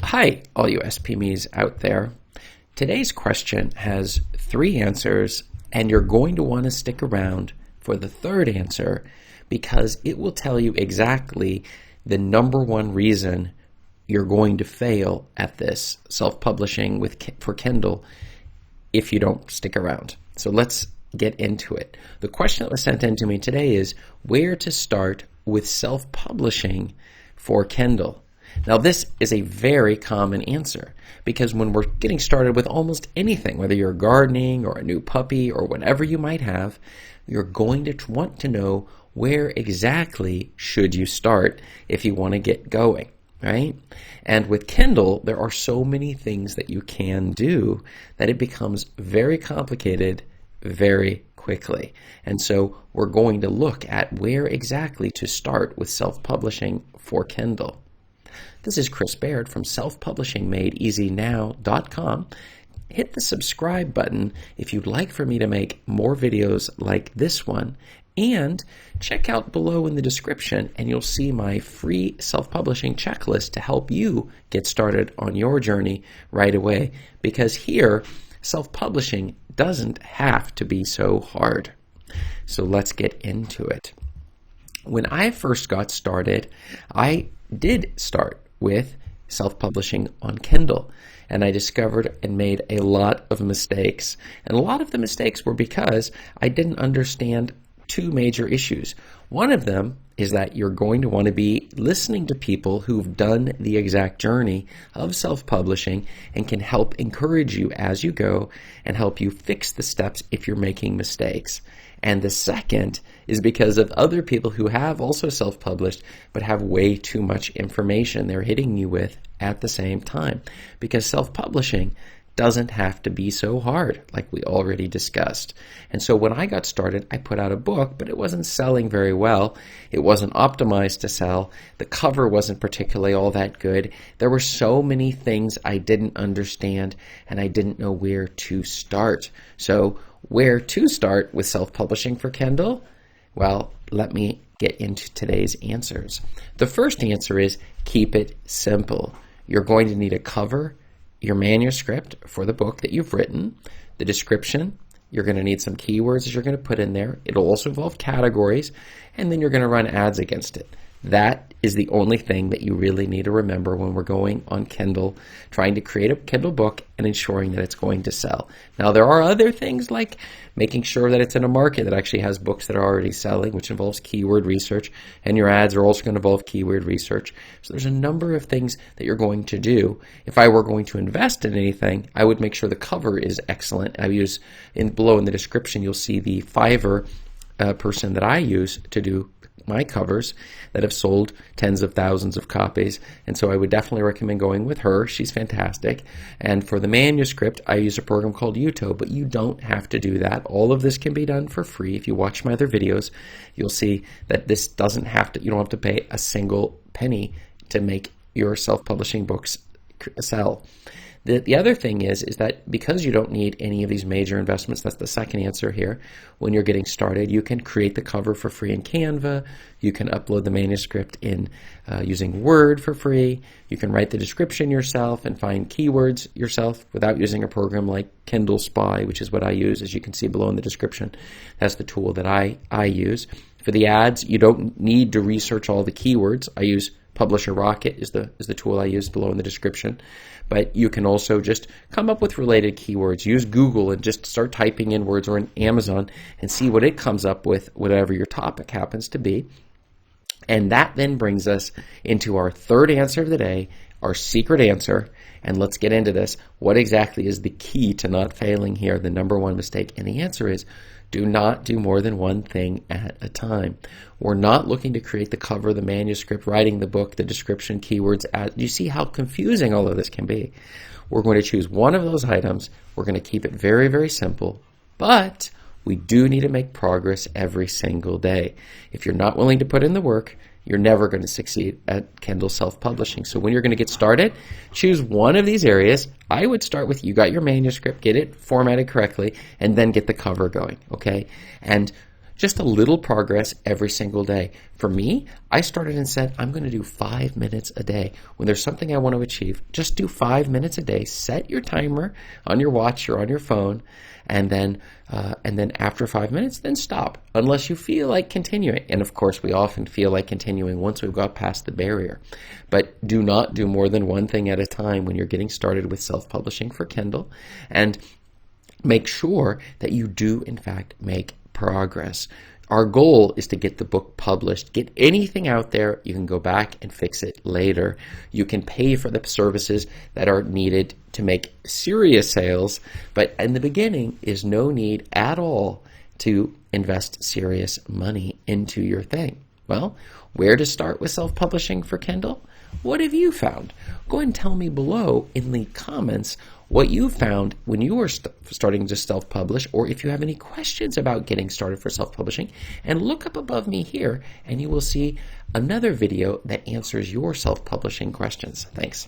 Hi, all you SPMEs out there. Today's question has 3 answers, and you're going to want to stick around for the 3rd answer because it will tell you exactly the number 1 reason you're going to fail at this self-publishing for Kindle if you don't stick around. So let's get into it. The question that was sent in to me today is where to start with self-publishing for Kindle. Now, this is a very common answer because when we're getting started with almost anything, whether you're gardening or a new puppy or whatever you might have, you're going to want to know where exactly should you start if you want to get going, right? And with Kindle, there are so many things that you can do that it becomes very complicated very quickly. And so we're going to look at where exactly to start with self-publishing for Kindle. This is Chris Baird from selfpublishingmadeeasynow.com. Hit the subscribe button if you'd like for me to make more videos like this one, and check out below in the description and you'll see my free self-publishing checklist to help you get started on your journey right away, because here self-publishing doesn't have to be so hard. So let's get into it. When I first got started, I did start with self-publishing on Kindle, and I discovered and made a lot of mistakes. And a lot of the mistakes were because I didn't understand 2 major issues. One of them is that you're going to want to be listening to people who've done the exact journey of self-publishing and can help encourage you as you go and help you fix the steps if you're making mistakes. And the second is because of other people who have also self-published but have way too much information they're hitting you with at the same time. Because self-publishing doesn't have to be so hard, like we already discussed. And so when I got started, I put out a book, but it wasn't selling very well. It wasn't optimized to sell. The cover wasn't particularly all that good. There were so many things I didn't understand, and I didn't know where to start. So where to start with self-publishing for Kindle? Well, let me get into today's answers. The first answer is keep it simple. You're going to need a cover, your manuscript for the book that you've written, the description. You're going to need some keywords that you're going to put in there. It'll also involve categories, and then you're going to run ads against it. That is the only thing that you really need to remember when we're going on Kindle, trying to create a Kindle book and ensuring that it's going to sell. Now, there are other things like making sure that it's in a market that actually has books that are already selling, which involves keyword research, and your ads are also going to involve keyword research. So there's a number of things that you're going to do. If I were going to invest in anything, I would make sure the cover is excellent. I use below in the description, you'll see the Fiverr person that I use to do my covers that have sold tens of thousands of copies, and so I would definitely recommend going with her. She's fantastic. And for the manuscript, I use a program called Jutoh, but you don't have to do that. All of this can be done for free. If you watch my other videos, you'll see that this doesn't have to, you don't have to pay a single penny to make your self-publishing books sell. The other thing is that because you don't need any of these major investments, that's the second answer here, when you're getting started, you can create the cover for free in Canva, you can upload the manuscript in using Word for free, you can write the description yourself and find keywords yourself without using a program like KDSpy, which is what I use, as you can see below in the description. That's the tool that I use. For the ads, you don't need to research all the keywords. I use Publisher Rocket is the tool I use below in the description. But you can also just come up with related keywords. Use Google and just start typing in words, or in Amazon, and see what it comes up with, whatever your topic happens to be. And that then brings us into our 3rd answer of the day, our secret answer. And let's get into this. What exactly is the key to not failing here, the number 1 mistake? And the answer is, do not do more than one thing at a time. We're not looking to create the cover, the manuscript, writing the book, the description, keywords, ads. You see how confusing all of this can be. We're going to choose one of those items. We're going to keep it very, very simple, but we do need to make progress every single day. If you're not willing to put in the work, you're never going to succeed at Kindle self-publishing. So when you're going to get started, choose one of these areas. I would start with, you got your manuscript, get it formatted correctly, and then get the cover going, okay? And Just a little progress every single day. For me, I started and said, I'm going to do 5 minutes a day. When there's something I want to achieve, just do 5 minutes a day. Set your timer on your watch or on your phone, and then after 5 minutes, then stop, unless you feel like continuing. And of course, we often feel like continuing once we've got past the barrier. But do not do more than one thing at a time when you're getting started with self-publishing for Kindle, and make sure that you do, in fact, make progress. Our goal is to get the book published. Get anything out there, you can go back and fix it later. You can pay for the services that are needed to make serious sales, but in the beginning is no need at all to invest serious money into your thing. Well, where to start with self-publishing for Kindle? What have you found? Go ahead and tell me below in the comments what you found when you were starting to self-publish, or if you have any questions about getting started for self-publishing. And look up above me here and you will see another video that answers your self-publishing questions. Thanks.